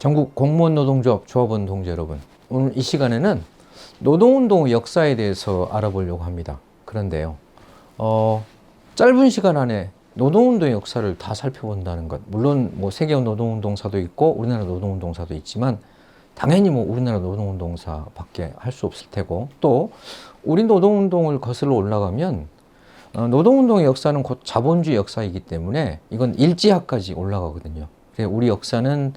전국 공무원 노동조합 조합원 동지 여러분, 오늘 이 시간에는 노동운동의 역사에 대해서 알아보려고 합니다. 그런데요, 짧은 시간 안에 노동운동의 역사를 다 살펴본다는 것, 물론 뭐 세계 노동운동사도 있고 우리나라 노동운동사도 있지만 당연히 뭐 우리나라 노동운동사밖에 할 수 없을 테고, 또 우리 노동운동을 거슬러 올라가면 노동운동의 역사는 곧 자본주의 역사이기 때문에 이건 일제하까지 올라가거든요. 우리 역사는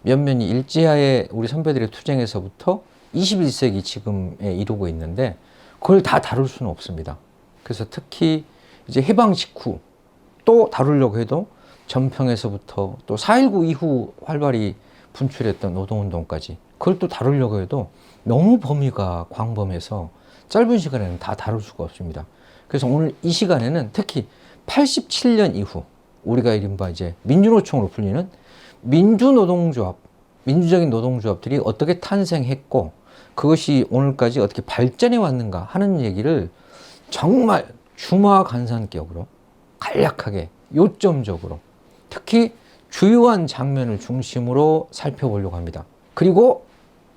면면이 일제하에 우리 선배들의 투쟁에서부터 21세기 지금에 이루고 있는데 그걸 다 다룰 수는 없습니다. 그래서 특히 이제 해방 직후 또 다루려고 해도 전평에서부터 또 4.19 이후 활발히 분출했던 노동운동까지 그걸 또 다루려고 해도 너무 범위가 광범해서 짧은 시간에는 다 다룰 수가 없습니다. 그래서 오늘 이 시간에는 특히 87년 이후 우리가 이른바 이제 민주노총으로 불리는 민주노동조합, 민주적인 노동조합들이 어떻게 탄생했고 그것이 오늘까지 어떻게 발전해 왔는가 하는 얘기를 정말 주마간산격으로 간략하게 요점적으로 특히 주요한 장면을 중심으로 살펴보려고 합니다. 그리고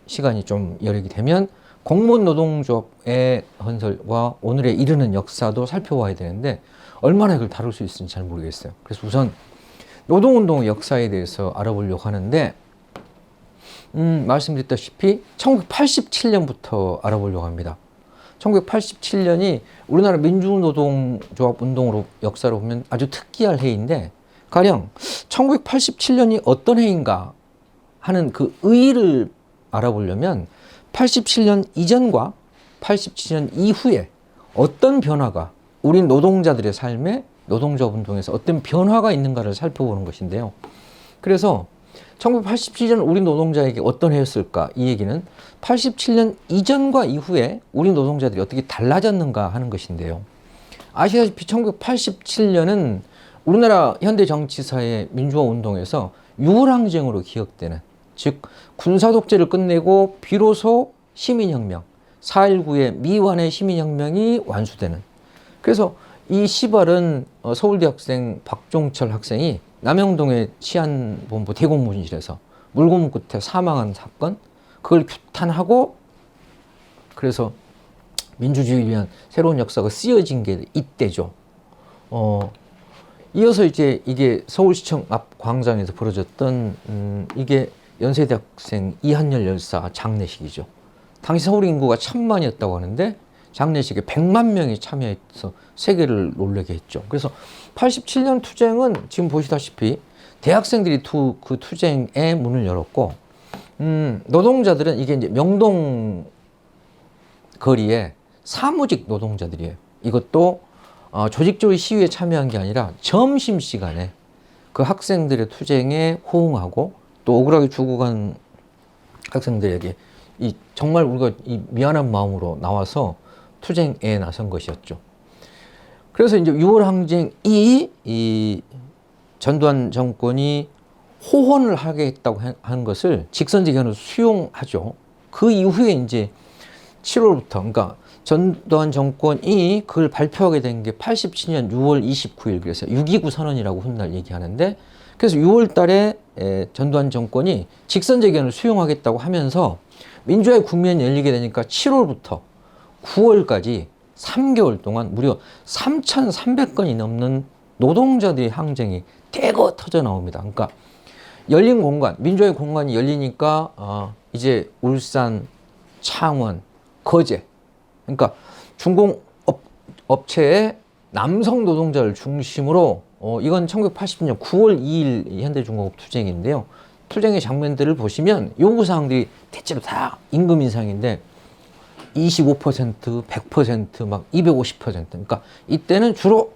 시간이 좀 여력이 되면 공무원 노동조합의 건설과 오늘에 이르는 역사도 살펴봐야 되는데 얼마나 이걸 다룰 수 있을지 잘 모르겠어요. 그래서 우선 노동운동 역사에 대해서 알아보려고 하는데 말씀드렸다시피 1987년부터 알아보려고 합니다. 1987년이 우리나라 민주노동조합 운동으로 역사로 보면 아주 특이할 해인데 가령 1987년이 어떤 해인가 하는 그 의의를 알아보려면 87년 이전과 87년 이후에 어떤 변화가 우리 노동자들의 삶에 노동조합 운동에서 어떤 변화가 있는가를 살펴보는 것인데요. 그래서 1987년 우리 노동자에게 어떤 해였을까? 이 얘기는 87년 이전과 이후에 우리 노동자들이 어떻게 달라졌는가 하는 것인데요. 아시다시피 1987년은 우리나라 현대 정치사의 민주화 운동에서 6월 항쟁으로 기억되는, 즉 군사독재를 끝내고 비로소 시민혁명, 4.19의 미완의 시민혁명이 완수되는. 그래서 이 시발은 서울대 학생 박종철 학생이 남영동의 치안본부 대공무실에서 물고문 끝에 사망한 사건, 그걸 규탄하고 그래서 민주주의를 위한 새로운 역사가 쓰여진 게 이때죠. 이어서 이제 이게 서울시청 앞 광장에서 벌어졌던 이게 연세대 학생 이한열 열사 장례식이죠. 당시 서울 인구가 1000만이었다고 하는데 장례식에 100만 명이 참여해서 세계를 놀라게 했죠. 그래서 87년 투쟁은 지금 보시다시피 대학생들이 그 투쟁의 문을 열었고, 노동자들은 이게 이제 명동 거리에 사무직 노동자들이에요. 이것도 조직적으로 시위에 참여한 게 아니라 점심시간에 그 학생들의 투쟁에 호응하고 또 억울하게 죽어간 학생들에게 정말 우리가 이 미안한 마음으로 나와서 투쟁에 나선 것이었죠. 그래서 이제 6월 항쟁이 이 전두환 정권이 호언을 하게 했다고 한 것을 직선제견으로 수용하죠. 그 이후에 이제 7월부터, 그러니까 전두환 정권이 그걸 발표하게 된 게 87년 6월 29일, 그래서 6.29 선언이라고 훗날 얘기하는데, 그래서 6월 달에 전두환 정권이 직선제견을 수용하겠다고 하면서 민주화의 국면이 열리게 되니까 7월부터 9월까지 3개월 동안 무려 3,300건이 넘는 노동자들의 항쟁이 대거 터져 나옵니다. 그러니까 열린 공간, 민주화의 공간이 열리니까 이제 울산, 창원, 거제, 그러니까 중공업체의 남성 노동자를 중심으로 이건 1980년 9월 2일 현대중공업 투쟁인데요. 투쟁의 장면들을 보시면 요구사항들이 대체로 다 임금 인상인데 25%, 100%, 막 250%. 그러니까 이때는 주로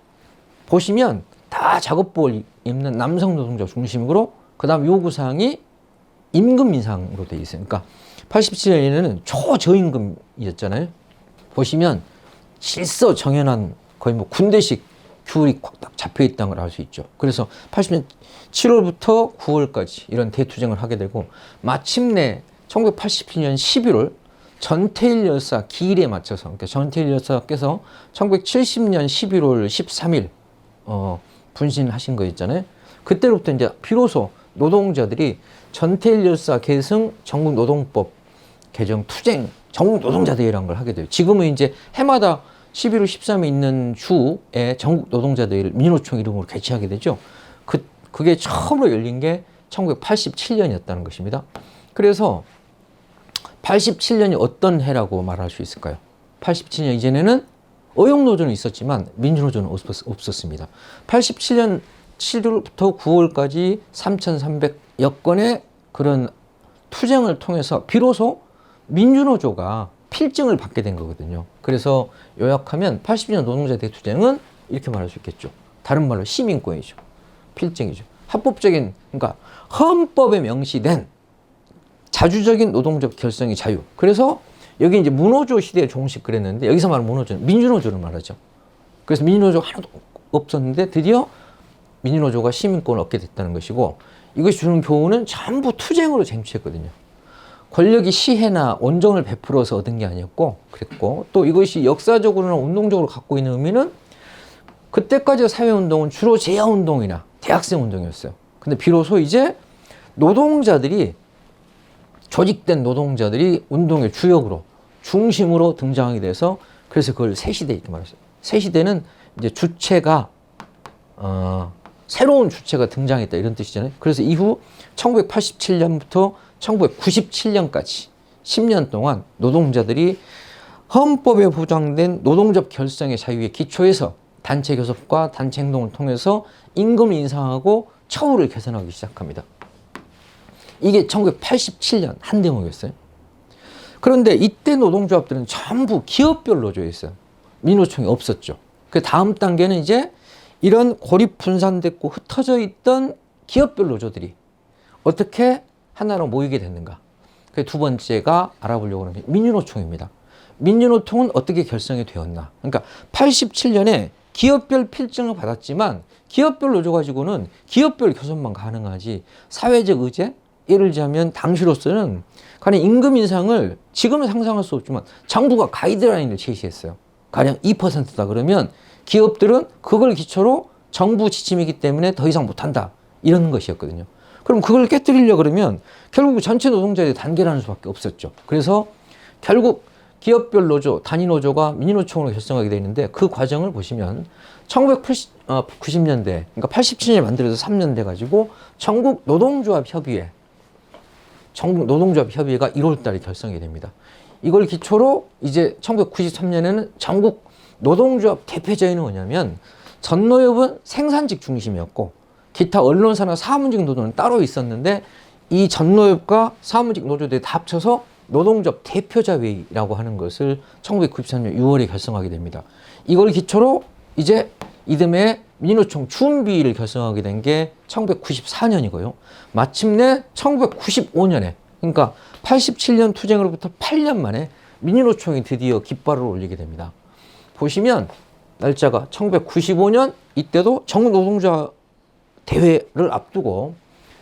보시면 다 작업복을 입는 남성 노동자 중심으로, 그 다음 요구사항이 임금 인상으로 돼 있어요. 그러니까 87년에는 초저임금이었잖아요. 보시면 질서 정연한 거의 뭐 군대식 규율이 딱 잡혀 있다는 걸 알 수 있죠. 그래서 80년 7월부터 9월까지 이런 대투쟁을 하게 되고, 마침내 1987년 11월 전태일 열사 기일에 맞춰서, 그러니까 전태일 열사께서 1970년 11월 13일 분신하신 거 있잖아요. 그때로부터 이제 비로소 노동자들이 전태일 열사 계승 전국노동법 개정 투쟁 전국노동자대회라는 걸 하게 돼요. 지금은 이제 해마다 11월 13일 있는 주에 전국노동자대회를 민주노총 이름으로 개최하게 되죠. 그게 처음으로 열린 게 1987년이었다는 것입니다. 그래서 87년이 어떤 해라고 말할 수 있을까요? 87년 이전에는 어용노조는 있었지만 민주노조는 없었습니다. 87년 7월부터 9월까지 3,300여 건의 그런 투쟁을 통해서 비로소 민주노조가 필증을 받게 된 거거든요. 그래서 요약하면 80년 노동자 대투쟁은 이렇게 말할 수 있겠죠. 다른 말로 시민권이죠. 필증이죠. 합법적인, 그러니까 헌법에 명시된 자주적인 노동적 결성의 자유. 그래서 여기 이제 문호조 시대에 종식 그랬는데 여기서 말하는 문호조는 민주노조를 말하죠. 그래서 민주노조가 하나도 없었는데 드디어 민주노조가 시민권을 얻게 됐다는 것이고, 이것이 주는 교훈은 전부 투쟁으로 쟁취했거든요. 권력이 시혜나 온정을 베풀어서 얻은 게 아니었고 그랬고, 또 이것이 역사적으로나 운동적으로 갖고 있는 의미는 그때까지 사회운동은 주로 재야운동이나 대학생운동이었어요. 근데 비로소 이제 노동자들이, 조직된 노동자들이 운동의 주역으로, 중심으로 등장하게 돼서, 그래서 그걸 새시대 이렇게 말했어요. 새시대는 이제 주체가 새로운 주체가 등장했다 이런 뜻이잖아요. 그래서 이후 1987년부터 1997년까지 10년 동안 노동자들이 헌법에 보장된 노동적 결성의 자유에 기초해서 단체 교섭과 단체 행동을 통해서 임금을 인상하고 처우를 개선하기 시작합니다. 이게 1987년 한 대목이었어요. 그런데 이때 노동조합들은 전부 기업별 노조였어요. 민노총이 없었죠. 그 다음 단계는 이제 이런 고립 분산됐고 흩어져 있던 기업별 노조들이 어떻게 하나로 모이게 됐는가. 그 두 번째가 알아보려고 하는 게 민주노총입니다. 민주노총은 어떻게 결성이 되었나. 그러니까 87년에 기업별 필증을 받았지만 기업별 노조 가지고는 기업별 교섭만 가능하지 사회적 의제, 예를 들자면 당시로서는 가령 임금 인상을 지금은 상상할 수 없지만 정부가 가이드라인을 제시했어요. 가령 2%다 그러면 기업들은 그걸 기초로 정부 지침이기 때문에 더 이상 못한다 이런 것이었거든요. 그럼 그걸 깨뜨리려고 그러면 결국 전체 노동자들이 단결하는 수밖에 없었죠. 그래서 결국 기업별 노조, 단위 노조가 민주노총으로 결성하게 되는데, 그 과정을 보시면 1990년대, 그러니까 87년에 만들어서 3년 돼가지고 전국 노동조합 협의회가 1월 달에 결성이 됩니다. 이걸 기초로 이제 1993년에는 전국 노동조합 대표자회는 뭐냐면, 전노협은 생산직 중심이었고 기타 언론사나 사무직 노조는 따로 있었는데, 이 전노협과 사무직 노조들이 다 합쳐서 노동조합 대표자회의라고 하는 것을 1993년 6월에 결성하게 됩니다. 이걸 기초로 이제 이듬해 민주노총 준비를 결성하게 된 게 1994년이고요. 마침내 1995년에, 그러니까 87년 투쟁으로부터 8년 만에 민주노총이 드디어 깃발을 올리게 됩니다. 보시면 날짜가 1995년, 이때도 전국노동자 대회를 앞두고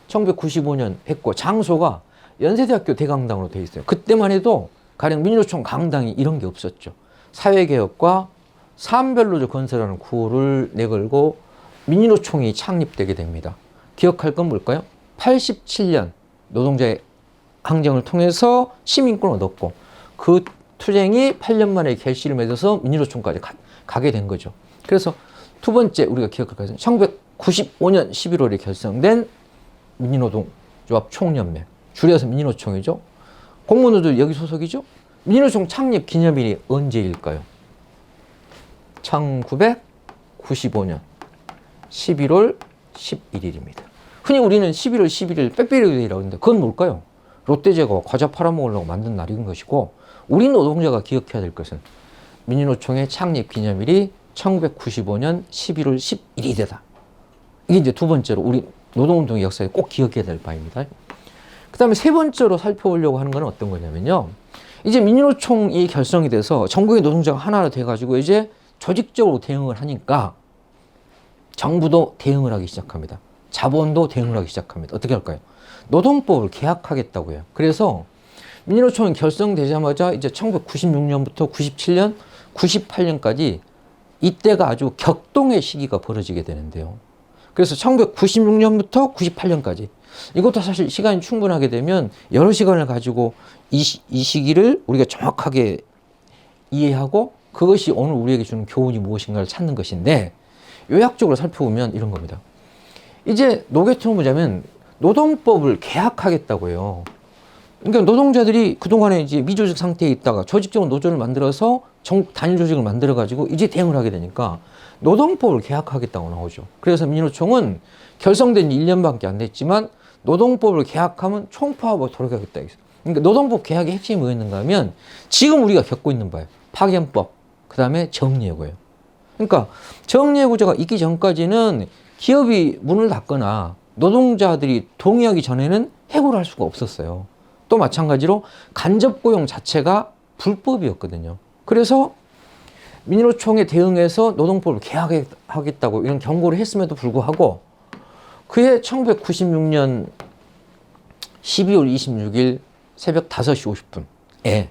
1995년 했고, 장소가 연세대학교 대강당으로 되어 있어요. 그때만 해도 가령 민주노총 강당이 이런 게 없었죠. 사회개혁과 사안별노조 건설하는 구호를 내걸고 민주노총이 창립되게 됩니다. 기억할 건 뭘까요? 87년 노동자의 항쟁을 통해서 시민권을 얻었고, 그 투쟁이 8년 만에 결실을 맺어서 민주노총까지 가게 된 거죠. 그래서 두 번째 우리가 기억할 것은 1995년 11월에 결성된 민주노동조합 총연맹, 줄여서 민주노총이죠. 공무원들 여기 소속이죠. 민주노총 창립 기념일이 언제일까요? 1995년 11월 11일입니다. 흔히 우리는 11월 11일 빼빼로데이라고 하는데 그건 뭘까요? 롯데제과가 과자 팔아먹으려고 만든 날인 것이고, 우리 노동자가 기억해야 될 것은 민주노총의 창립 기념일이 1995년 11월 11일이다. 이게 이제 두 번째로 우리 노동운동의 역사에 꼭 기억해야 될 바입니다. 그 다음에 세 번째로 살펴보려고 하는 건 어떤 거냐면요. 이제 민주노총이 결성이 돼서 전국의 노동자가 하나로 돼가지고 이제 조직적으로 대응을 하니까 정부도 대응을 하기 시작합니다. 자본도 대응을 하기 시작합니다. 어떻게 할까요? 노동법을 개혁하겠다고 해요. 그래서 민주노총이 결성되자마자 이제 1996년부터 97년, 98년까지 이때가 아주 격동의 시기가 벌어지게 되는데요. 그래서 1996년부터 98년까지 이것도 사실 시간이 충분하게 되면 여러 시간을 가지고 이 시기를 우리가 정확하게 이해하고 그것이 오늘 우리에게 주는 교훈이 무엇인가를 찾는 것인데 요약적으로 살펴보면 이런 겁니다. 이제 노계통을 보자면 노동법을 개혁하겠다고 해요. 그러니까 노동자들이 그동안에 이제 미조직 상태에 있다가 조직적으로 노조를 만들어서 전국 단일 조직을 만들어 가지고 이제 대응을 하게 되니까 노동법을 개혁하겠다고 나오죠. 그래서 민주노총은 결성된 지 1년밖에 안 됐지만 노동법을 개혁하면 총파업으로 돌아가겠다. 그러니까 노동법 개혁의 핵심이 뭐였는가 하면 지금 우리가 겪고 있는 바예요. 파견법, 그 다음에 정리해고예요. 그러니까 정리해고제가 있기 전까지는 기업이 문을 닫거나 노동자들이 동의하기 전에는 해고를 할 수가 없었어요. 또 마찬가지로 간접고용 자체가 불법이었거든요. 그래서 민주노총에 대응해서 노동법을 개혁하겠다고 이런 경고를 했음에도 불구하고 그해 1996년 12월 26일 새벽 5시 50분에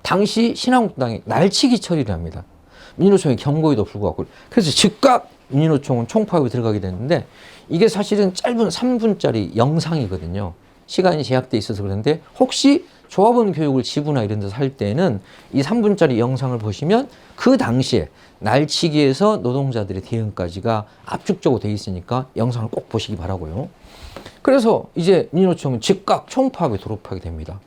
당시 신한국당이 날치기 처리를 합니다. 민주노총의 경고에도 불구하고. 그래서 즉각 민주노총은 총파업에 들어가게 됐는데 이게 사실은 짧은 3분짜리 영상이거든요. 시간이 제약돼 있어서 그런데 혹시 조합원 교육을 지부나 이런 데서 할 때는 이 3분짜리 영상을 보시면 그 당시에 날치기에서 노동자들의 대응까지가 압축적으로 돼 있으니까 영상을 꼭 보시기 바라고요. 그래서 이제 민주노총은 즉각 총파업에 돌입하게 됩니다.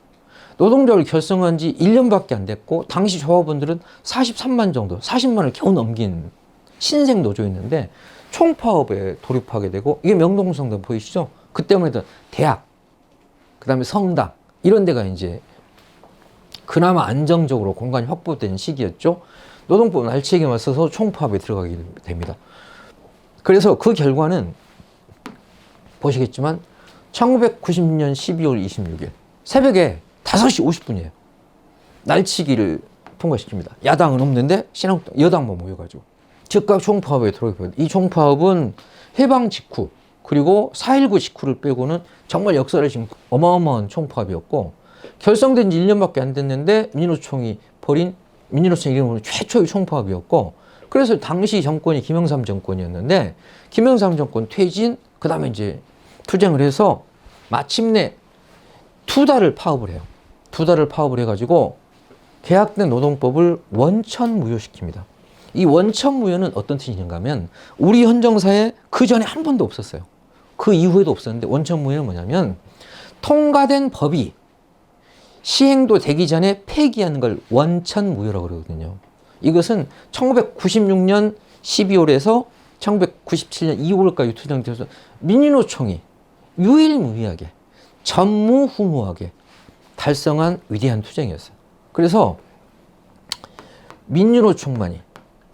노동조합을 결성한 지 1년밖에 안 됐고 당시 조합원들은 43만 정도, 40만을 겨우 넘긴 신생 노조였는데 총파업에 돌입하게 되고 이게 명동성당 보이시죠? 그때만 해도 대학, 그 다음에 성당 이런 데가 이제 그나마 안정적으로 공간이 확보된 시기였죠. 노동법 날치기에 맞서서 총파업에 들어가게 됩니다. 그래서 그 결과는 보시겠지만 1996년 12월 26일 새벽에 5시 50분이에요. 날치기를 통과시킵니다. 야당은 없는데 신한국당, 여당만 모여가지고 즉각 총파업에 들어가게 됩니다. 이 총파업은 해방 직후 그리고 4.19 직후를 빼고는 정말 역사를 지금 어마어마한 총파업이었고 결성된 지 1년밖에 안 됐는데 민주노총이 벌인 민주노총 이름으로 최초의 총파업이었고 그래서 당시 정권이 김영삼 정권이었는데 김영삼 정권 퇴진 그 다음에 이제 투쟁을 해서 마침내 2달을 파업을 해요. 2달을 파업을 해가지고 개혁된 노동법을 원천무효시킵니다. 이 원천무효는 어떤 뜻인가 하면 우리 헌정사에 그 전에 한 번도 없었어요. 그 이후에도 없었는데 원천무효는 뭐냐면 통과된 법이 시행도 되기 전에 폐기하는 걸 원천무효라고 그러거든요. 이것은 1996년 12월에서 1997년 2월까지 투쟁돼서 민주노총이 유일무이하게 전무후무하게 달성한 위대한 투쟁이었어요. 그래서 민주노총만이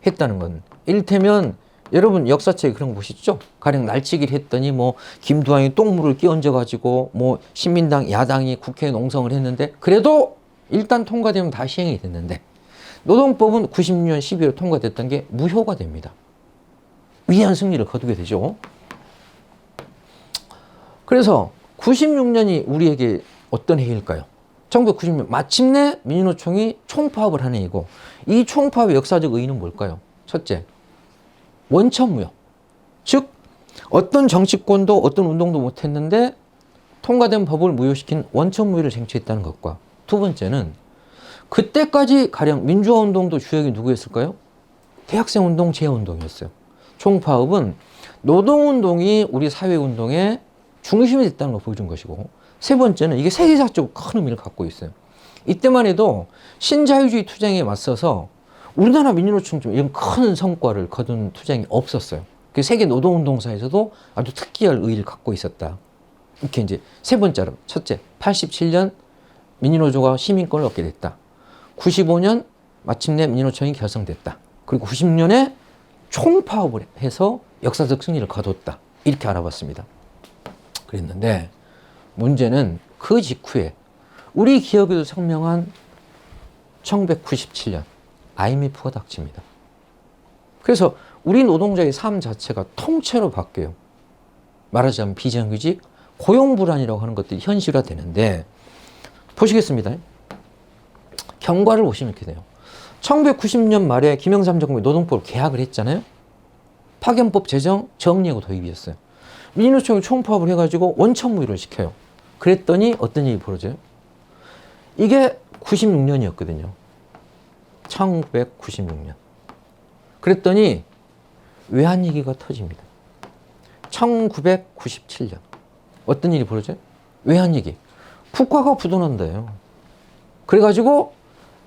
했다는 건 이를테면 여러분 역사책에 그런 거 보시죠? 가령 날치기를 했더니 뭐 김두한이 똥물을 끼얹어 가지고 뭐 신민당 야당이 국회에 농성을 했는데 그래도 일단 통과되면 다 시행이 됐는데 노동법은 96년 12월 통과됐던 게 무효가 됩니다. 위대한 승리를 거두게 되죠. 그래서 96년이 우리에게 어떤 해일까요? 1996년 마침내 민주노총이 총파업을 한 해이고 이 총파업의 역사적 의의는 뭘까요? 첫째, 원천무효. 즉 어떤 정치권도 어떤 운동도 못했는데 통과된 법을 무효시킨 원천무효를 쟁취했다는 것과 두 번째는 그때까지 가령 민주화운동도 주역이 누구였을까요? 대학생운동, 재운동이었어요. 총파업은 노동운동이 우리 사회운동의 중심이 됐다는 걸 보여준 것이고 세 번째는 이게 세계사적으로 큰 의미를 갖고 있어요. 이때만 해도 신자유주의 투쟁에 맞서서 우리나라 민주노총처럼 이런 큰 성과를 거둔 투쟁이 없었어요. 그 세계 노동운동사에서도 아주 특기할 의의를 갖고 있었다. 이렇게 이제 세 번째로 첫째, 87년 민주노조가 시민권을 얻게 됐다. 95년 마침내 민주노총이 결성됐다. 그리고 90년에 총파업을 해서 역사적 승리를 거뒀다. 이렇게 알아봤습니다. 그랬는데 문제는 그 직후에 우리 기억에도 생명한 1997년 IMF가 닥칩니다. 그래서 우리 노동자의 삶 자체가 통째로 바뀌어요. 말하자면 비정규직, 고용불안이라고 하는 것들이 현실화되는데 보시겠습니다. 경과를 보시면 이렇게 돼요. 1990년 말에 김영삼 정부의 노동법을 개혁을 했잖아요. 파견법 제정 정리하고 도입이었어요. 민주노총이 총파업을 해가지고 원천무효를 시켜요. 그랬더니 어떤 일이 벌어져요? 이게 96년이었거든요. 1996년. 그랬더니 외환위기가 터집니다. 1997년. 어떤 일이 벌어져요? 외환위기. 국가가 부도난다요. 그래가지고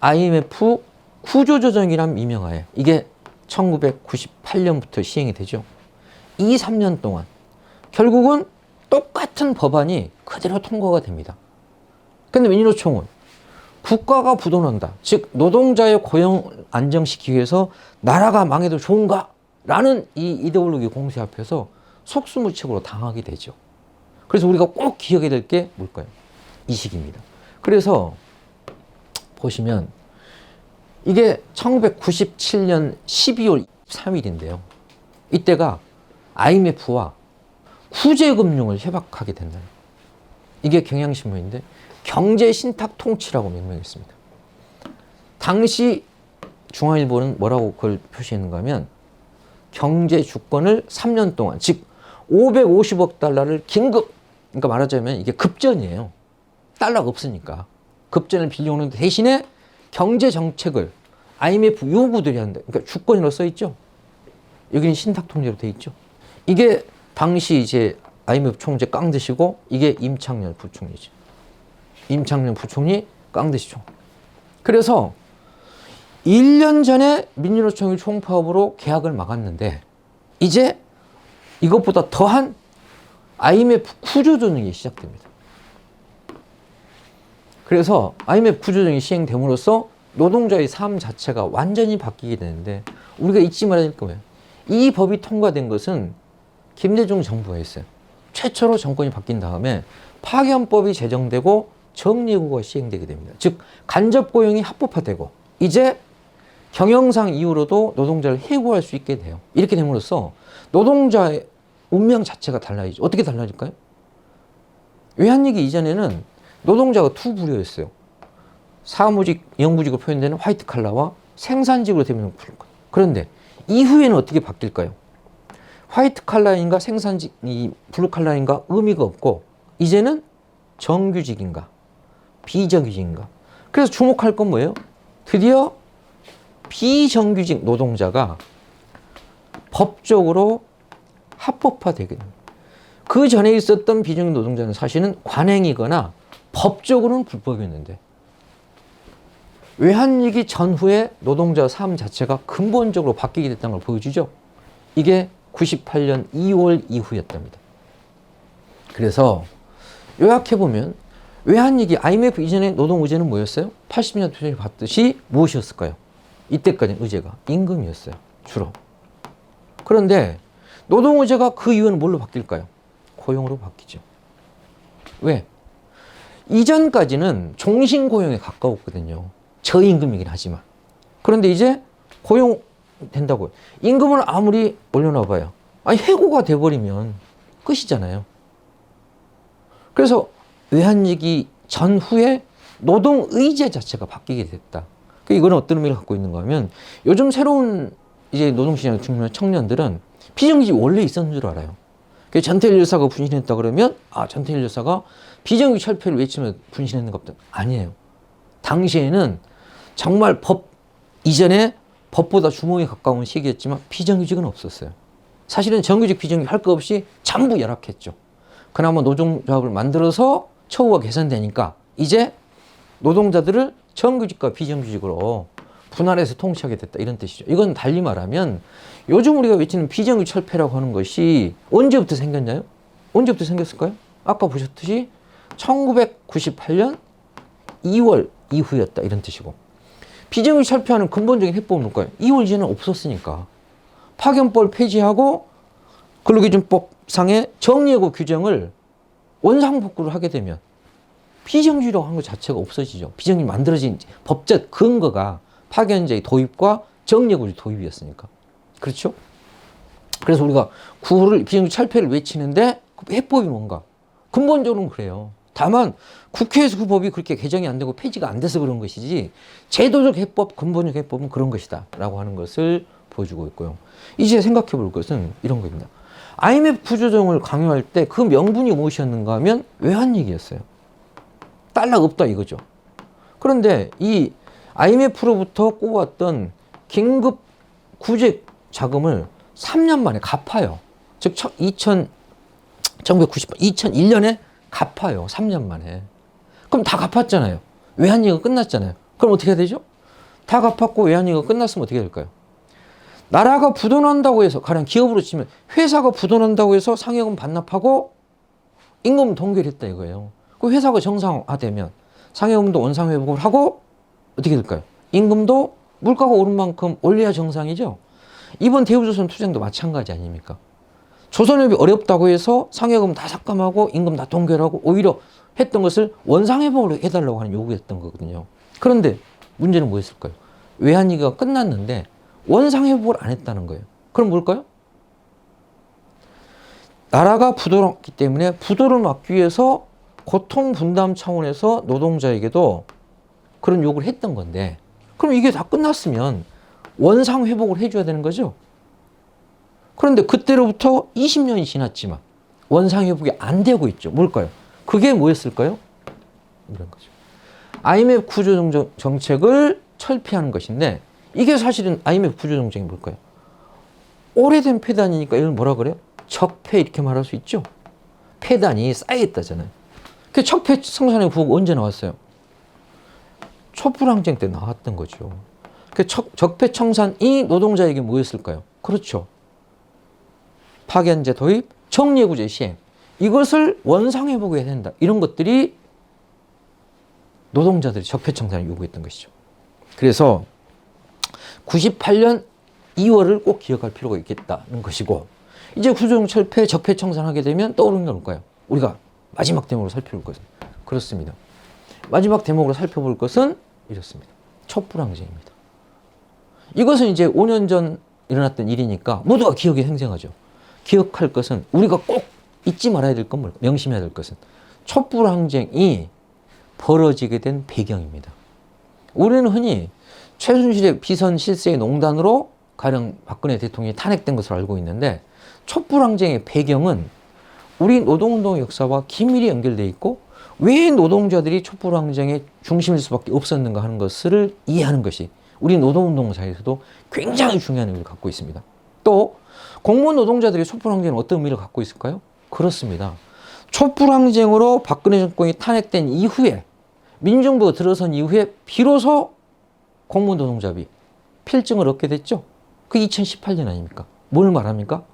IMF 구조조정이란 미명하에 이게 1998년부터 시행이 되죠. 2, 3년 동안 결국은 똑같은 법안이 그대로 통과가 됩니다. 근데 민주노총은 국가가 부도난다. 즉 노동자의 고용 안정시키기 위해서 나라가 망해도 좋은가? 라는 이 이데올로기 공세 앞에서 속수무책으로 당하게 되죠. 그래서 우리가 꼭 기억해야 될 게 뭘까요? 이 시기입니다. 그래서 보시면 이게 1997년 12월 3일인데요. 이때가 IMF와 구제금융을 협약하게 된다. 이게 경향신문인데 경제신탁통치라고 명명했습니다. 당시 중앙일보는 뭐라고 그걸 표시했는가 하면 경제주권을 3년 동안 즉 550억 달러를 긴급, 그러니까 말하자면 이게 급전이에요. 달러가 없으니까 급전을 빌려오는 대신에 경제정책을 IMF 요구들이 한다. 그러니까 주권이라고 써있죠. 여기는 신탁통제로 돼 있죠. 이게 당시 이제 IMF 총재 깡드시고 이게 임창열 부총리죠. 임창열 부총리 깡드시 총. 그래서 1년 전에 민주노총이 총파업으로 계약을 막았는데 이제 이것보다 더한 IMF 구조조정이 시작됩니다. 그래서 IMF 구조조정이 시행됨으로써 노동자의 삶 자체가 완전히 바뀌게 되는데 우리가 잊지 말아야 될 거예요. 이 법이 통과된 것은 김대중 정부가 했어요. 최초로 정권이 바뀐 다음에 파견법이 제정되고 정리해고가 시행되게 됩니다. 즉 간접고용이 합법화되고 이제 경영상 이유로도 노동자를 해고할 수 있게 돼요. 이렇게 됨으로써 노동자의 운명 자체가 달라지죠. 어떻게 달라질까요? 외환위기 이전에는 노동자가 두 부류였어요. 사무직, 영구직으로 표현되는 화이트 칼라와 생산직으로 되면 블루칼라. 그런데 이후에는 어떻게 바뀔까요? 화이트 칼라인가 생산직이 블루칼라인가 의미가 없고 이제는 정규직인가 비정규직인가. 그래서 주목할 건 뭐예요? 드디어 비정규직 노동자가 법적으로 합법화되게 됩니다. 그 전에 있었던 비정규직 노동자는 사실은 관행이거나 법적으로는 불법이었는데 외환위기 전후에 노동자 삶 자체가 근본적으로 바뀌게 됐다는 걸 보여주죠. 이게 98년 2월 이후였답니다. 그래서 요약해보면 외환위기 IMF 이전의 노동의제는 뭐였어요? 80년 표준이 봤듯이 무엇이었을까요? 이때까지는 의제가 임금이었어요. 주로. 그런데 노동의제가 그 이후에는 뭘로 바뀔까요? 고용으로 바뀌죠. 왜? 이전까지는 종신고용에 가까웠거든요. 저임금이긴 하지만. 그런데 이제 고용 된다고요. 임금을 아무리 올려놔봐요. 아니 해고가 돼버리면 끝이잖아요. 그래서 외환위기 전후에 노동의제 자체가 바뀌게 됐다. 이거는 어떤 의미를 갖고 있는가 하면 요즘 새로운 이제 노동시장에 중요한 청년들은 비정규직이 원래 있었는 줄 알아요. 전태일 여사가 분신했다 그러면 전태일 여사가 비정규직 철폐를 외치면 분신했는가 보다. 아니에요. 당시에는 정말 법 이전에 법보다 주몽에 가까운 시기였지만 비정규직은 없었어요. 사실은 정규직 비정규직 할 거 없이 전부 열악했죠. 그나마 노동조합을 만들어서 처우가 개선되니까 이제 노동자들을 정규직과 비정규직으로 분할해서 통치하게 됐다 이런 뜻이죠. 이건 달리 말하면 요즘 우리가 외치는 비정규직 철폐라고 하는 것이 언제부터 생겼나요? 언제부터 생겼을까요? 아까 보셨듯이 1998년 2월 이후였다 이런 뜻이고 비정규직 철폐하는 근본적인 해법은 뭘까요? 2월 이전에 없었으니까 파견법 폐지하고 근로기준법상의 정리해고 규정을 원상복구를 하게 되면 비정규직이라고 하는 것 자체가 없어지죠. 비정규직 만들어진 법적 근거가 파견제의 도입과 정리해고의 도입이었으니까. 그렇죠? 그래서 우리가 구호를 비정규직 철폐를 외치는데 그 해법이 뭔가? 근본적으로는 그래요. 다만 국회에서 그 법이 그렇게 개정이 안 되고 폐지가 안 돼서 그런 것이지 제도적 해법, 근본적 해법은 그런 것이다 라고 하는 것을 보여주고 있고요. 이제 생각해 볼 것은 이런 겁니다. IMF 구조조정을 강요할 때 그 명분이 무엇이었는가 하면 외환위기였어요. 달러가 없다 이거죠. 그런데 이 IMF로부터 꼬았던 긴급 구제 자금을 3년 만에 갚아요. 즉 2001년에 갚아요. 3년 만에. 그럼 다 갚았잖아요. 외환위기가 끝났잖아요. 그럼 어떻게 해야 되죠? 다 갚았고 외환위기가 끝났으면 어떻게 될까요? 나라가 부도난다고 해서, 가령 기업으로 치면 회사가 부도난다고 해서 상여금 반납하고 임금 동결했다 이거예요. 그 회사가 정상화되면 상여금도 원상회복을 하고 어떻게 될까요? 임금도 물가가 오른 만큼 올려야 정상이죠. 이번 대우조선 투쟁도 마찬가지 아닙니까? 조선업이 어렵다고 해서 상여금 다 삭감하고 임금 다 동결하고 오히려 했던 것을 원상회복을 해달라고 하는 요구였던 거거든요. 그런데 문제는 뭐였을까요? 외환위기가 끝났는데 원상회복을 안 했다는 거예요. 그럼 뭘까요? 나라가 부도났기 때문에 부도를 막기 위해서 고통 분담 차원에서 노동자에게도 그런 요구를 했던 건데, 그럼 이게 다 끝났으면 원상회복을 해줘야 되는 거죠. 그런데 그때로부터 20년이 지났지만 원상회복이 안 되고 있죠. 뭘까요? 그게 뭐였을까요? 이런 거죠. IMF 구조조정 정책을 철폐하는 것인데, 이게 사실은 IMF 구조정책이 뭘까요? 오래된 폐단이니까 이걸 뭐라 그래요? 적폐 이렇게 말할 수 있죠. 폐단이 쌓여있다잖아요. 그 적폐 청산의 구호가 언제 나왔어요? 촛불항쟁 때 나왔던 거죠. 그 적폐 청산이 노동자에게 뭐였을까요? 그렇죠. 파견제 도입, 정리해구제 시행. 이것을 원상회복해야 된다. 이런 것들이 노동자들이 적폐 청산을 요구했던 것이죠. 그래서 98년 2월을 꼭 기억할 필요가 있겠다는 것이고, 이제 구조조정 철폐, 적폐 청산하게 되면 떠오르는 게 뭘까요? 우리가 마지막 대목으로 살펴볼 것은 그렇습니다. 마지막 대목으로 살펴볼 것은 이렇습니다. 촛불항쟁입니다. 이것은 이제 5년 전 일어났던 일이니까 모두가 기억에 생생하죠. 기억할 것은, 우리가 꼭 잊지 말아야 될 건 뭘까? 명심해야 될 것은 촛불항쟁이 벌어지게 된 배경입니다. 우리는 흔히 최순실의 비선 실세의 농단으로 가령 박근혜 대통령이 탄핵된 것으로 알고 있는데, 촛불항쟁의 배경은 우리 노동운동의 역사와 긴밀히 연결되어 있고, 왜 노동자들이 촛불항쟁의 중심일 수밖에 없었는가 하는 것을 이해하는 것이 우리 노동운동사에서도 굉장히 중요한 의미를 갖고 있습니다. 또 공무원 노동자들이 촛불항쟁은 어떤 의미를 갖고 있을까요? 그렇습니다. 촛불항쟁으로 박근혜 정권이 탄핵된 이후에, 민정부가 들어선 이후에 비로소 공무원 노동자비 필증을 얻게 됐죠. 그 2018년 아닙니까? 뭘 말합니까?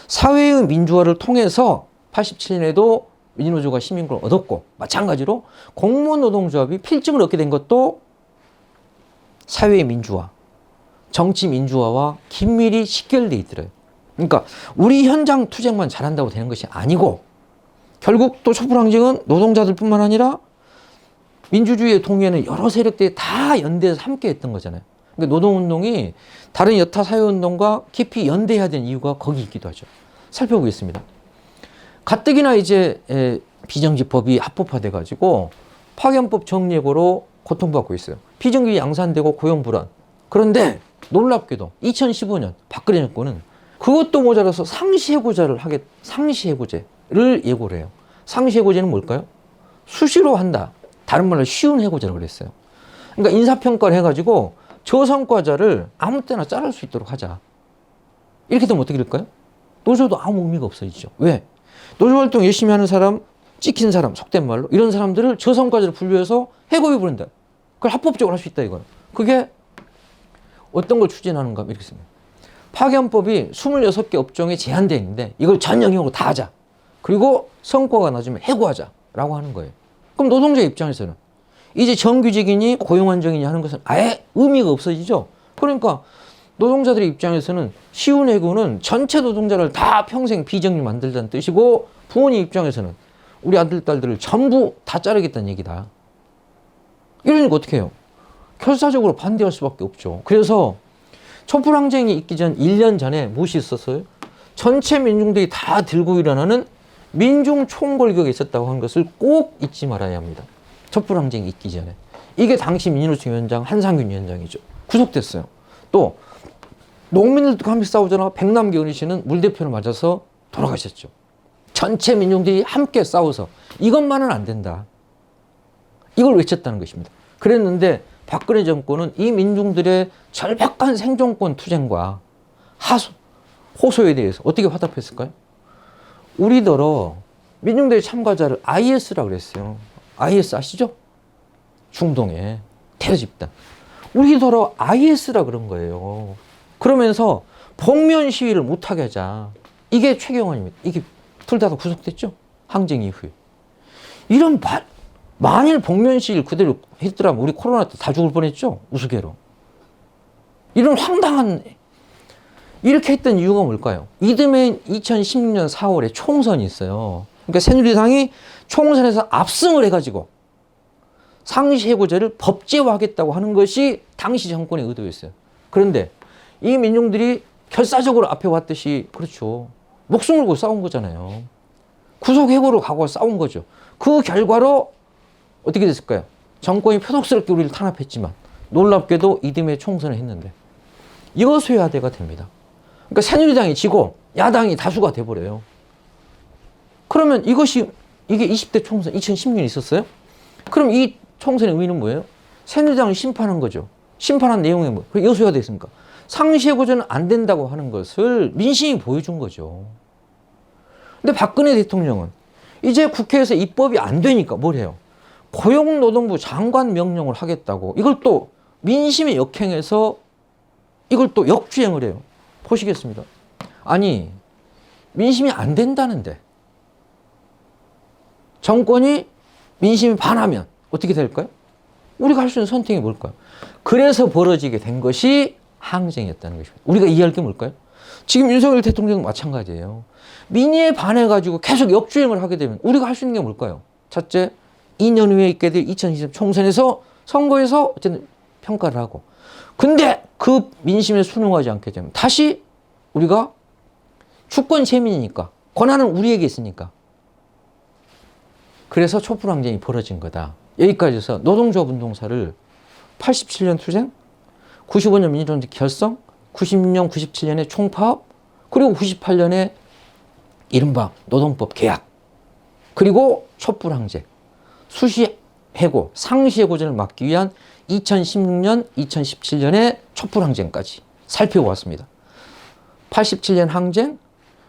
사회의 민주화를 통해서 87년에도 민주노조가 시민권을 얻었고, 마찬가지로 공무원 노동조합이 필증을 얻게 된 것도 사회의 민주화, 정치 민주화와 긴밀히 직결되어 있더래요. 그러니까 우리 현장 투쟁만 잘한다고 되는 것이 아니고, 결국 또 촛불항쟁은 노동자들뿐만 아니라 민주주의의 동의에는 여러 세력들이 다 연대해서 함께 했던 거잖아요. 그러니까 노동운동이 다른 여타 사회운동과 깊이 연대해야 되는 이유가 거기 있기도 하죠. 살펴보겠습니다. 가뜩이나 이제 비정규직법이 합법화돼 가지고 파견법 정리해고로 고통받고 있어요. 비정규직이 양산되고 고용 불안. 그런데 놀랍게도 2015년 박근혜 정권은 그것도 모자라서 상시해고제를 예고를 해요. 상시해고제는 뭘까요? 수시로 한다. 다른 말로 쉬운 해고제라고 그랬어요. 그러니까 인사평가를 해가지고 저성과자를 아무 때나 자를 수 있도록 하자. 이렇게 되면 어떻게 될까요? 노조도 아무 의미가 없어지죠. 왜? 노조활동 열심히 하는 사람, 찍힌 사람, 속된 말로 이런 사람들을 저성과자를 분류해서 해고해 버린다. 그걸 합법적으로 할 수 있다 이거예요. 그게 어떤 걸 추진하는가 이렇게 씁니다. 파견법이 26개 업종에 제한되어 있는데 이걸 전 영역으로 다 하자. 그리고 성과가 낮으면 해고하자라고 하는 거예요. 그럼 노동자 입장에서는 이제 정규직이니 고용안정이니 하는 것은 아예 의미가 없어지죠. 그러니까 노동자들의 입장에서는 쉬운 해고는 전체 노동자를 다 평생 비정규 만들자는 뜻이고, 부모님 입장에서는 우리 아들, 딸들을 전부 다 자르겠다는 얘기다. 이러니까 어떻게 해요? 결사적으로 반대할 수밖에 없죠. 그래서 촛불항쟁이 있기 전 1년 전에 무엇이 있었어요? 전체 민중들이 다 들고 일어나는 민중총궐격이 있었다고 하는 것을 꼭 잊지 말아야 합니다. 촛불항쟁이 있기 전에. 이게 당시 민주노총 위원장 한상균 위원장이죠. 구속됐어요. 또 농민들도 함께 싸우잖아. 백남기 어르신은 물대포를 맞아서 돌아가셨죠. 전체 민중들이 함께 싸워서 이것만은 안 된다. 이걸 외쳤다는 것입니다. 그랬는데 박근혜 정권은 이 민중들의 절박한 생존권 투쟁과 호소에 대해서 어떻게 화답했을까요? 우리더러 민중대회 참가자를 IS라고 그랬어요. IS 아시죠? 중동의 테러 집단. 우리더러 IS라 그런 거예요. 그러면서 복면 시위를 못하게 하자. 이게 최경환입니다. 이게 둘 다 구속됐죠? 항쟁 이후에. 이런 만일 복면 시위를 그대로 했더라면 우리 코로나 때 다 죽을 뻔했죠? 우스개로. 이런 황당한 이렇게 했던 이유가 뭘까요? 이듬해 2016년 4월에 총선이 있어요. 그러니까 새누리당이 총선에서 압승을 해가지고 상시해고제를 법제화하겠다고 하는 것이 당시 정권의 의도였어요. 그런데 이 민중들이 결사적으로 앞에 왔듯이 그렇죠. 목숨을 걸고 싸운 거잖아요. 구속해고로 가고 싸운 거죠. 그 결과로 어떻게 됐을까요? 정권이 표독스럽게 우리를 탄압했지만 놀랍게도 이듬해 총선을 했는데 여소야대가 됩니다. 그러니까 새누리당이 지고 야당이 다수가 돼버려요. 그러면 이게 20대 총선 2016년에 있었어요? 그럼 이 총선의 의미는 뭐예요? 새누리당을 심판한 거죠. 심판한 내용이 뭐예요? 여소야대 있습니까? 상시해고제는 안 된다고 하는 것을 민심이 보여준 거죠. 근데 박근혜 대통령은 이제 국회에서 입법이 안 되니까 뭘 해요? 고용노동부 장관 명령을 하겠다고 이걸 또 민심에 역행해서 이걸 또 역주행을 해요. 보시겠습니다. 아니 민심이 안 된다는데 정권이 민심이 반하면 어떻게 될까요? 우리가 할 수 있는 선택이 뭘까요? 그래서 벌어지게 된 것이 항쟁이었다는 것입니다. 우리가 이해할 게 뭘까요? 지금 윤석열 대통령도 마찬가지예요. 민의에 반해가지고 계속 역주행을 하게 되면 우리가 할 수 있는 게 뭘까요? 첫째, 2년 후에 있게 될 2020 총선에서 선거에서 어쨌든 평가를 하고 근데 그 민심에 순응하지 않게 되면 다시 우리가 주권 세민이니까 권한은 우리에게 있으니까 그래서 촛불항쟁이 벌어진 거다. 여기까지 해서 노동조합 운동사를 87년 투쟁, 95년 민주노총 결성, 96년, 97년에 총파업, 그리고 98년에 이른바 노동법 개약, 그리고 촛불항쟁, 수시해고, 상시해고전을 막기 위한 2016년, 2017년의 촛불항쟁까지 살펴보았습니다. 87년 항쟁,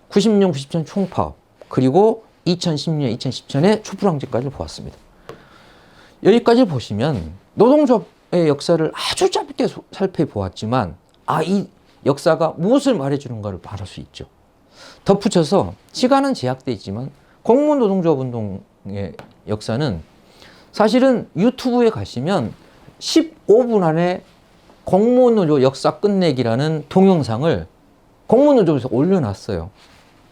96년, 97년 총파업, 그리고 2016년, 2017년의 촛불항쟁까지 보았습니다. 여기까지 보시면 노동조합의 역사를 아주 짧게 살펴보았지만 이 역사가 무엇을 말해주는가를 말할 수 있죠. 덧붙여서 시간은 제약되어 있지만 공무원 노동조합 운동의 역사는 사실은 유튜브에 가시면 15분 안에 공무원 노조 역사 끝내기라는 동영상을 공무원 노조에서 올려놨어요.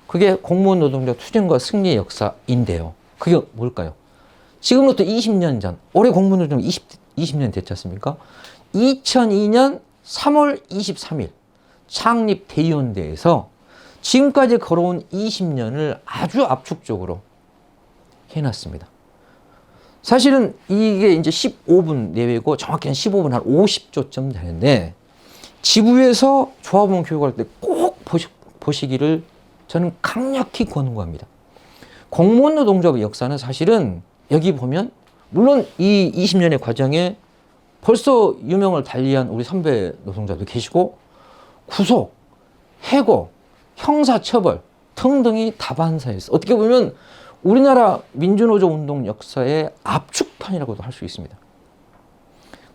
그게 공무원 노동조합 투쟁과 승리의 역사인데요. 그게 뭘까요? 지금부터 20년 전, 올해 공무원 노조는 20년 됐지 않습니까? 2002년 3월 23일 창립 대의원대에서 지금까지 걸어온 20년을 아주 압축적으로 해놨습니다. 사실은 이게 이제 15분 내외고 정확히는 15분 한 50초쯤 되는데 지부에서 조합원 교육할 때 꼭 보시기를 저는 강력히 권고합니다. 공무원 노동조합의 역사는 사실은 여기 보면 물론 이 20년의 과정에 벌써 유명을 달리한 우리 선배 노동자도 계시고 구속, 해고, 형사처벌 등등이 다반사였어요. 어떻게 보면 우리나라 민주노조 운동 역사의 압축판이라고도 할 수 있습니다.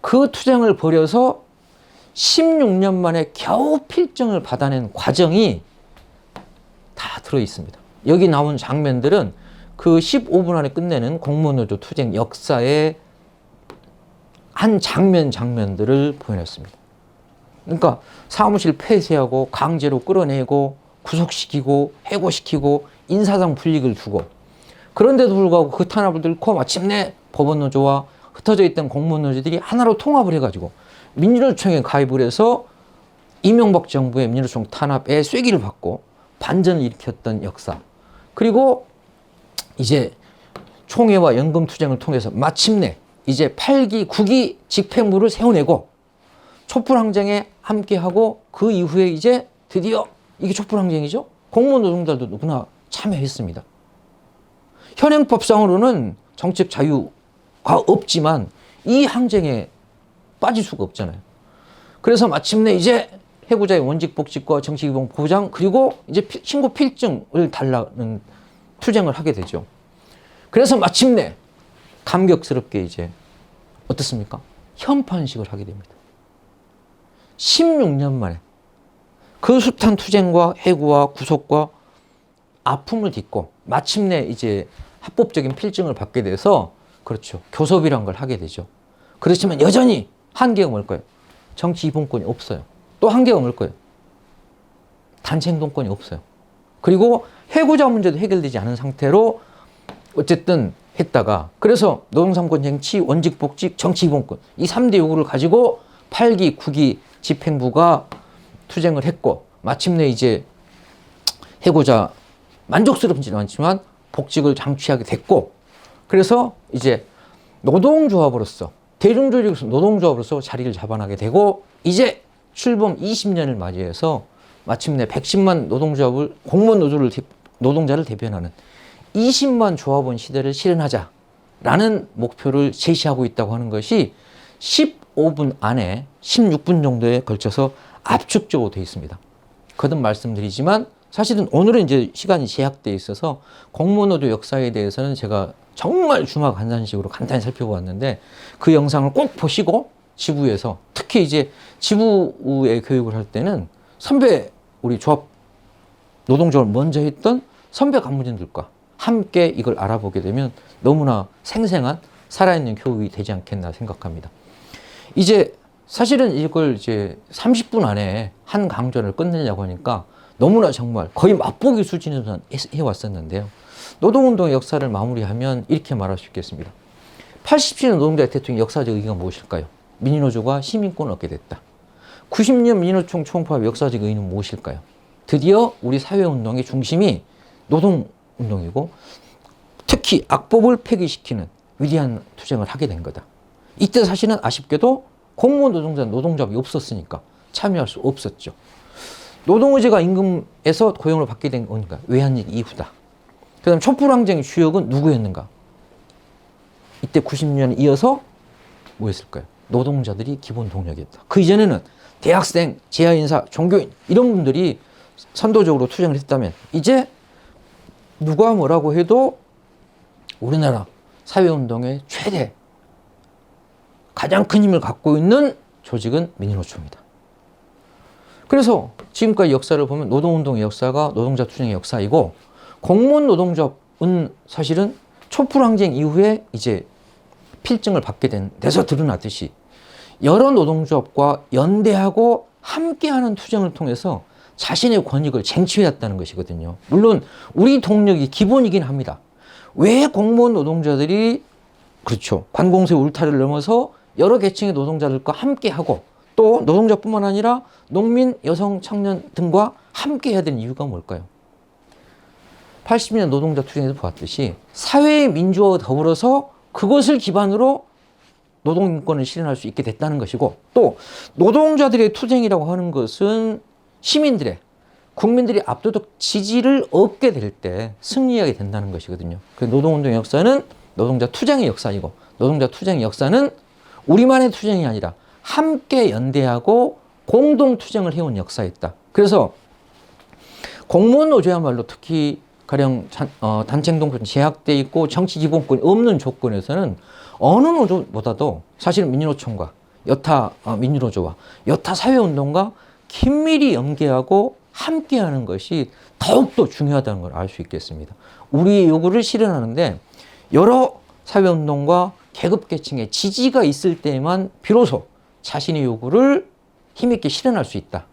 그 투쟁을 벌여서 16년 만에 겨우 필정을 받아낸 과정이 다 들어있습니다. 여기 나온 장면들은 그 15분 안에 끝내는 공무원노조 투쟁 역사의 한 장면들을 보여냈습니다. 그러니까 사무실 폐쇄하고 강제로 끌어내고 구속시키고 해고시키고 인사상 불이익을 주고 그런데도 불구하고 그 탄압을 들고 마침내 법원노조와 흩어져 있던 공무원노조들이 하나로 통합을 해가지고 민주노총에 가입을 해서 이명박 정부의 민주노총 탄압에 쐐기를 받고 반전을 일으켰던 역사. 그리고 이제 총회와 연금투쟁을 통해서 마침내 이제 8기, 9기 집행부를 세워내고 촛불항쟁에 함께하고 그 이후에 이제 드디어 이게 촛불항쟁이죠. 공무원 노동자들도 누구나 참여했습니다. 현행법상으로는 정책 자유가 없지만 이 항쟁에 빠질 수가 없잖아요. 그래서 마침내 이제 해고자의 원직복직과 정치기본 보장 그리고 이제 신고 필증을 달라는 투쟁을 하게 되죠. 그래서 마침내 감격스럽게 이제 어떻습니까? 현판식을 하게 됩니다. 16년 만에 그 숱한 투쟁과 해고와 구속과 아픔을 딛고 마침내 이제 합법적인 필증을 받게 돼서 그렇죠. 교섭이란 걸 하게 되죠. 그렇지만 여전히 한계가 뭘까요? 정치 이봉권이 없어요. 또 한계가 뭘까요? 단체 행동권이 없어요. 그리고 해고자 문제도 해결되지 않은 상태로 어쨌든 했다가 그래서 노동삼권 쟁취, 원직복직, 정치 이봉권 이 3대 요구를 가지고 8기, 9기 집행부가 투쟁을 했고 마침내 이제 해고자 만족스럽지는 않지만 복직을 장취하게 됐고 그래서 이제 노동조합으로서 대중조직으로서 노동조합으로서 자리를 잡아나게 되고 이제 출범 20년을 맞이해서 마침내 110만 노동조합을 공무원 노동자를 대변하는 20만 조합원 시대를 실현하자라는 목표를 제시하고 있다고 하는 것이 15분 안에 16분 정도에 걸쳐서 압축적으로 되어 있습니다. 거듭 말씀드리지만 사실은 오늘은 이제 시간이 제약되어 있어서 공무원노조 역사에 대해서는 제가 정말 주마간단식으로 간단히 살펴보았는데 그 영상을 꼭 보시고 지부에서 특히 이제 지부의 교육을 할 때는 선배 우리 조합 노동조합을 먼저 했던 선배 간부진들과 함께 이걸 알아보게 되면 너무나 생생한 살아있는 교육이 되지 않겠나 생각합니다. 이제 사실은 이걸 이제 30분 안에 한 강좌를 끝내려고 하니까 너무나 정말 거의 맛보기 수준에서 해왔었는데요. 노동운동의 역사를 마무리하면 이렇게 말할 수 있겠습니다. 87년 노동자 대통령 역사적 의의가 무엇일까요? 민주노조가 시민권을 얻게 됐다. 90년 민주노총 총파업 역사적 의의는 무엇일까요? 드디어 우리 사회운동의 중심이 노동운동이고 특히 악법을 폐기시키는 위대한 투쟁을 하게 된 거다. 이때 사실은 아쉽게도 공무원 노동조합이 없었으니까 참여할 수 없었죠. 노동의제가 임금에서 고용을 받게 된 거니까 외환위기 이후다. 그 다음 촛불항쟁의 주역은 누구였는가? 이때 90년에 이어서 뭐였을까요? 노동자들이 기본 동력이었다. 그 이전에는 대학생, 재하인사, 종교인 이런 분들이 선도적으로 투쟁을 했다면 이제 누가 뭐라고 해도 우리나라 사회운동의 최대 가장 큰 힘을 갖고 있는 조직은 민주노총입니다. 그래서 지금까지 역사를 보면 노동운동의 역사가 노동자 투쟁의 역사이고 공무원 노동조합은 사실은 촛불항쟁 이후에 이제 필증을 받게 된 데서 드러났듯이 여러 노동조합과 연대하고 함께하는 투쟁을 통해서 자신의 권익을 쟁취해왔다는 것이거든요. 물론 우리 동력이 기본이긴 합니다. 왜 공무원 노동자들이 그렇죠. 관공서의 울타리를 넘어서 여러 계층의 노동자들과 함께하고 또 노동자뿐만 아니라 농민, 여성, 청년 등과 함께 해야 되는 이유가 뭘까요? 80년 노동자 투쟁에서 보았듯이 사회의 민주화와 더불어서 그것을 기반으로 노동인권을 실현할 수 있게 됐다는 것이고 또 노동자들의 투쟁이라고 하는 것은 시민들의 국민들이 압도적 지지를 얻게 될 때 승리하게 된다는 것이거든요. 그 노동운동의 역사는 노동자 투쟁의 역사이고 노동자 투쟁의 역사는 우리만의 투쟁이 아니라 함께 연대하고 공동 투쟁을 해온 역사였다. 그래서 공무원 노조야말로 특히 가령 단체 행동권 제약돼 있고 정치 기본권이 없는 조건에서는 어느 노조보다도 사실 민주노총과 여타 민주노조와 여타 사회운동과 긴밀히 연계하고 함께하는 것이 더욱더 중요하다는 걸 알 수 있겠습니다. 우리의 요구를 실현하는데 여러 사회운동과 계급계층의 지지가 있을 때만 비로소 자신의 요구를 힘있게 실현할 수 있다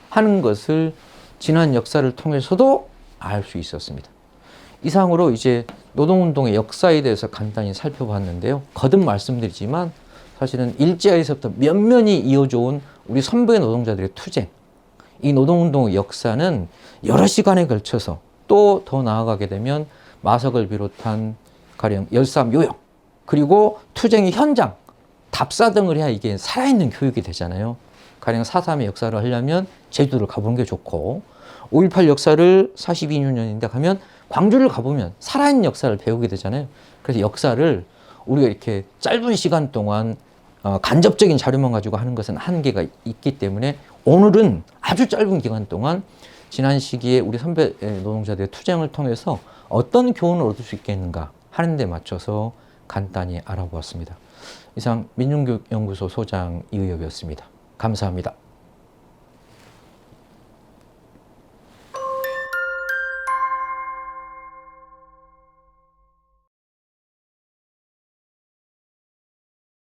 하는 것을 지난 역사를 통해서도 알 수 있었습니다. 이상으로 이제 노동운동의 역사에 대해서 간단히 살펴봤는데요. 거듭 말씀드리지만 사실은 일제에서부터 면면이 이어져 온 우리 선배 노동자들의 투쟁, 이 노동운동의 역사는 여러 시간에 걸쳐서 또 더 나아가게 되면 마석을 비롯한 가령 열삼 요역 그리고 투쟁의 현장 답사등을 해야 이게 살아있는 교육이 되잖아요. 가령 4.3의 역사를 하려면 제주도를 가보는 게 좋고 5.18 역사를 42년인데 가면 광주를 가보면 살아있는 역사를 배우게 되잖아요. 그래서 역사를 우리가 이렇게 짧은 시간 동안 간접적인 자료만 가지고 하는 것은 한계가 있기 때문에 오늘은 아주 짧은 기간 동안 지난 시기에 우리 선배 노동자들의 투쟁을 통해서 어떤 교훈을 얻을 수 있겠는가 하는 데 맞춰서 간단히 알아보았습니다. 이상 민중교육연구소 소장 이의엽이었습니다. 감사합니다.